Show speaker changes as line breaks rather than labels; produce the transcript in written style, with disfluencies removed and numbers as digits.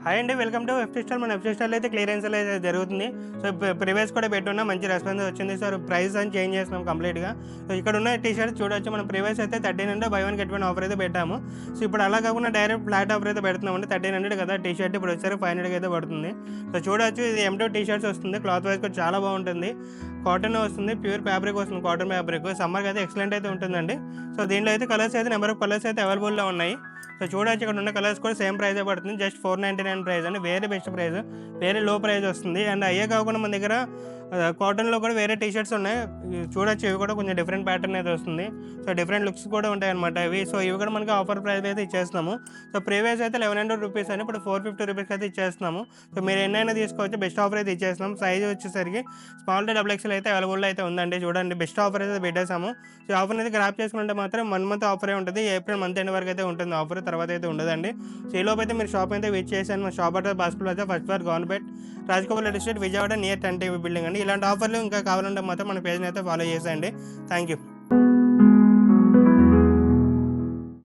Hi అండి, welcome to web style. మన web style అయితే క్లియరెన్స్ అయితే జరుగుతుంది. సో ప్రీవియస్ కూడా పెట్టున్నా మంచి రెస్పాన్స్ వచ్చింది. సో ప్రైస్ అని చేంజ్ చేస్తున్నాం కంప్లీట్గా. సో ఇక్కడ ఉన్న టీ షర్ట్స్ చూడొచ్చు. మనం ప్రీవియస్ అయితే 1300 బై 1 గెట్ 1 ఆఫర్ అయితే పెట్టాము. సో ఇప్పుడు అలా కాకుండా డైరెక్ట్ ఫ్లాట్ ఆఫర్ అయితే పెడుతున్నామండి. 1300 కదా టీ షర్ట్, ఇప్పుడు వచ్చారు 500 అయితే పడుతుంది. సో చూడొచ్చు, ఇది M2 టీ షర్ట్స్ వస్తుంది. క్లాత్ వైజ్ కూడా చాలా బాగుంటుంది. కాటన్ వస్తుంది, ప్యూర్ ఫ్యాబ్రిక్ వస్తుంది, కాటన్ ఫ్యాబ్రిక్. సమ్మర్కి అయితే ఎక్సలెంట్ అయితే ఉంటుందండి. సో దీంట్లో అయితే కలర్స్ అయితే నెంబర్ ఆఫ్ కలర్స్ అయితే అవైలబుల్లో ఉన్నాయి. సో చూడొచ్చు, ఇక్కడ ఉన్న కలర్స్ కూడా సేమ్ ప్రైస్ పడుతుంది. జస్ట్ 499 ప్రైస్ అండి. వేరే బెస్ట్ ప్రైస్, వేరే లో ప్రైస్ వస్తుంది. అండ్ అయ్యే కాకుండా మన దగ్గర కాటన్లో కూడా వేరే టీ షర్ట్స్ ఉన్నాయి. చూడొచ్చు, ఇవి కూడా కొంచెం డిఫరెంట్ ప్యాటర్న్ అయితే వస్తుంది. సో డిఫరెంట్ లుక్స్ కూడా ఉంటాయి అనమాట ఇవి. సో ఇవి కూడా మనకి ఆఫర్ ప్రైస్ అయితే ఇచ్చేస్తున్నాము. సో ప్రీవియస్ అయితే 1100 రూపీస్ అని, ఇప్పుడు 450 రూపీస్కి అయితే ఇచ్చేస్తున్నాము. సో మీరు ఎన్నైనా తీసుకోవచ్చు, బెస్ట్ ఆఫర్ అయితే ఇచ్చేస్తున్నాం. సైజ్ వచ్చేసరికి స్మాల్ టు XXL అయితే అవైలబుల్ అయితే ఉందండి. చూడండి, బెస్ట్ ఆఫర్ అయితే పెట్టేసాము. సో ఆఫర్ అయితే గ్రాప్ చేసుకుంటే మాత్రం 1 మంత్ ఆఫరే ఉంటుంది. ఏప్రిల్ మంత్ ఎండ్ వరకు అయితే ఉంటుంది ఆఫర్, తర్వాత అయితే ఉండదండి. సో ఈ లోపు అయితే మీరు షాప్ అయితే విజిట్ చేశాను. మా షాప్ అయితే బాస్కుల్ అయితే first floor government Rajagopal district Vijayawada near 10 TV building అండి. ఇలాంటి ఆఫర్లు ఇంకా కావాలంటే మాత్రం మన పేజ్ని అయితే ఫాలో చేసేయండి. Thank you.